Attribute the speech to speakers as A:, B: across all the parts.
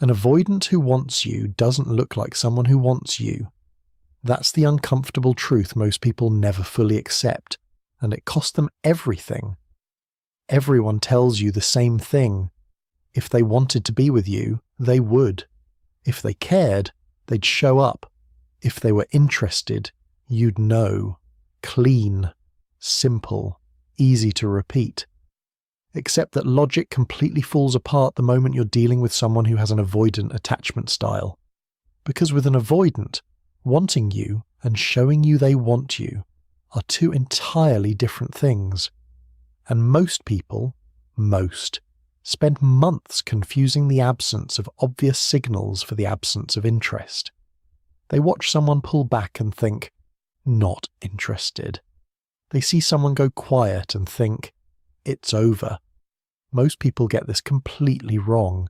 A: An avoidant who wants you doesn't look like someone who wants you. That's the uncomfortable truth most people never fully accept, and it costs them everything. Everyone tells you the same thing. If they wanted to be with you, they would. If they cared, they'd show up. If they were interested, you'd know. Clean, simple, easy to repeat. Except that logic completely falls apart the moment you're dealing with someone who has an avoidant attachment style. Because with an avoidant, wanting you and showing you they want you are two entirely different things. And most people, spend months confusing the absence of obvious signals for the absence of interest. They watch someone pull back and think, not interested. They see someone go quiet and think, it's over. Most people get this completely wrong.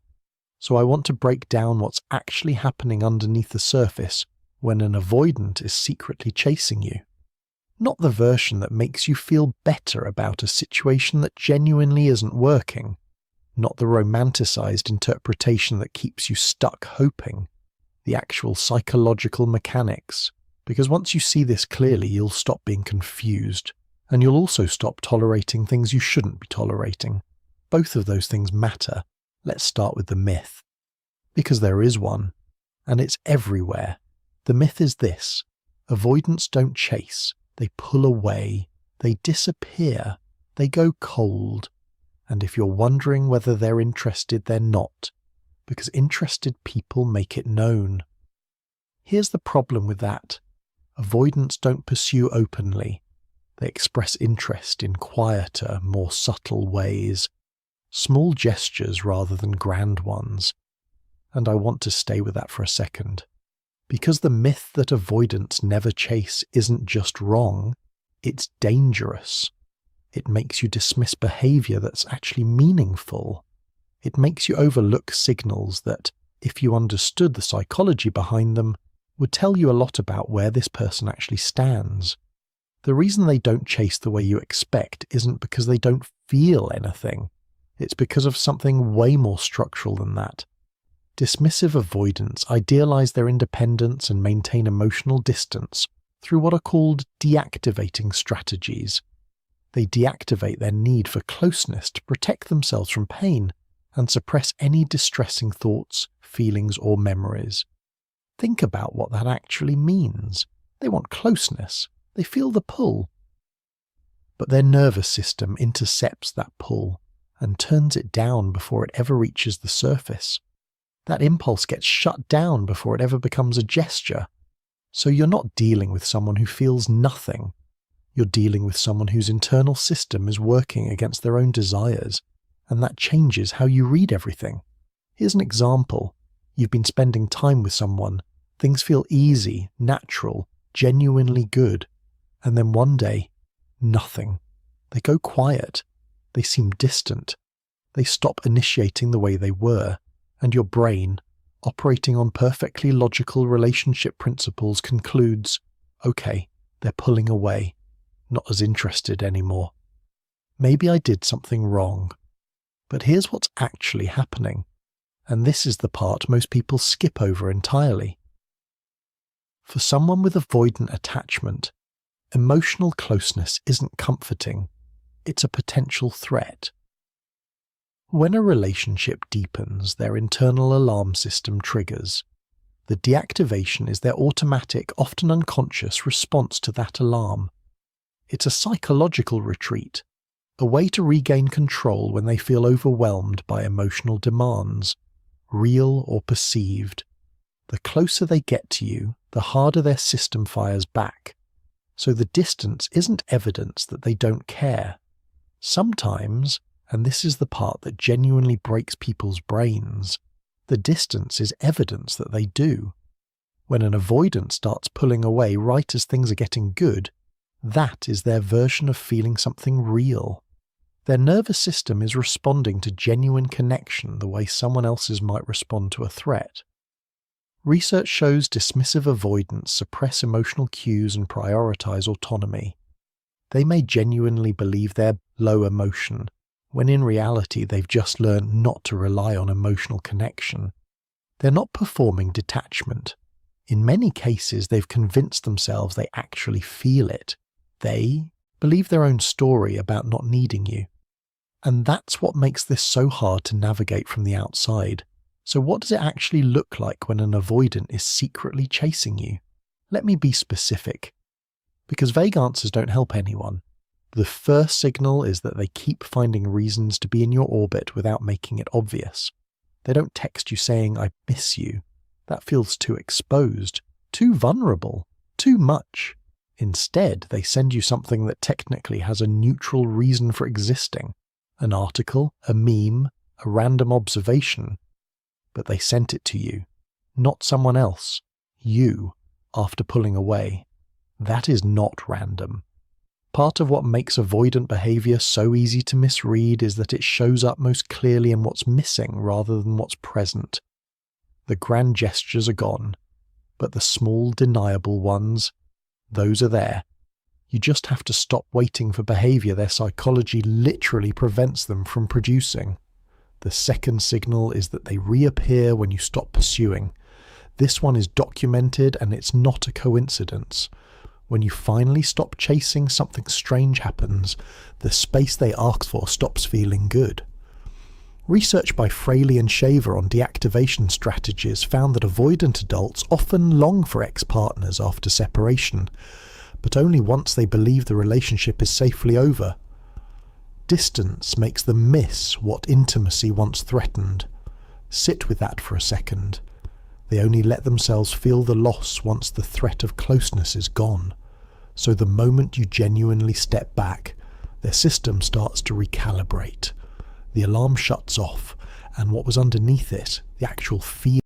A: So I want to break down what's actually happening underneath the surface when an avoidant is secretly chasing you. Not the version that makes you feel better about a situation that genuinely isn't working. Not the romanticized interpretation that keeps you stuck hoping. The actual psychological mechanics. Because once you see this clearly, you'll stop being confused. And you'll also stop tolerating things you shouldn't be tolerating. Both of those things matter. Let's start with the myth. Because there is one. And it's everywhere. The myth is this. Avoidants don't chase. They pull away. They disappear. They go cold. And if you're wondering whether they're interested, they're not. Because interested people make it known. Here's the problem with that. Avoidants don't pursue openly. They express interest in quieter, more subtle ways. Small gestures rather than grand ones. And I want to stay with that for a second. Because the myth that avoidants never chase isn't just wrong, it's dangerous. It makes you dismiss behavior that's actually meaningful. It makes you overlook signals that, if you understood the psychology behind them, would tell you a lot about where this person actually stands. The reason they don't chase the way you expect isn't because they don't feel anything. It's because of something way more structural than that. Dismissive avoidants idealize their independence and maintain emotional distance through what are called deactivating strategies. They deactivate their need for closeness to protect themselves from pain and suppress any distressing thoughts, feelings, or memories. Think about what that actually means. They want closeness. They feel the pull. But their nervous system intercepts that pull and turns it down before it ever reaches the surface. That impulse gets shut down before it ever becomes a gesture. So you're not dealing with someone who feels nothing. You're dealing with someone whose internal system is working against their own desires, and that changes how you read everything. Here's an example. You've been spending time with someone. Things feel easy, natural, genuinely good. And then one day, nothing. They go quiet. They seem distant. They stop initiating the way they were. And your brain, operating on perfectly logical relationship principles, concludes, okay, they're pulling away, not as interested anymore. Maybe I did something wrong. But here's what's actually happening. And this is the part most people skip over entirely. For someone with avoidant attachment, emotional closeness isn't comforting. It's a potential threat. When a relationship deepens, their internal alarm system triggers. The deactivation is their automatic, often unconscious response to that alarm. It's a psychological retreat, a way to regain control when they feel overwhelmed by emotional demands, real or perceived. The closer they get to you, the harder their system fires back. So the distance isn't evidence that they don't care. Sometimes, and this is the part that genuinely breaks people's brains, the distance is evidence that they do. When an avoidant starts pulling away right as things are getting good, that is their version of feeling something real. Their nervous system is responding to genuine connection the way someone else's might respond to a threat. Research shows dismissive avoidants suppress emotional cues and prioritize autonomy. They may genuinely believe they're low emotion, when in reality they've just learned not to rely on emotional connection. They're not performing detachment. In many cases, they've convinced themselves they actually feel it. They believe their own story about not needing you. And that's what makes this so hard to navigate from the outside. So what does it actually look like when an avoidant is secretly chasing you? Let me be specific, because vague answers don't help anyone. The first signal is that they keep finding reasons to be in your orbit without making it obvious. They don't text you saying, "I miss you." That feels too exposed, too vulnerable, too much. Instead, they send you something that technically has a neutral reason for existing. An article, a meme, a random observation. But they sent it to you, not someone else. You, after pulling away. That is not random. Part of what makes avoidant behavior so easy to misread is that it shows up most clearly in what's missing rather than what's present. The grand gestures are gone, but the small, deniable ones, those are there. You just have to stop waiting for behavior their psychology literally prevents them from producing. The second signal is that they reappear when you stop pursuing. This one is documented and it's not a coincidence. When you finally stop chasing, something strange happens. The space they asked for stops feeling good. Research by Fraley and Shaver on deactivation strategies found that avoidant adults often long for ex-partners after separation, but only once they believe the relationship is safely over. Distance makes them miss what intimacy once threatened. Sit with that for a second. They only let themselves feel the loss once the threat of closeness is gone. So the moment you genuinely step back, their system starts to recalibrate. The alarm shuts off, and what was underneath it, the actual fear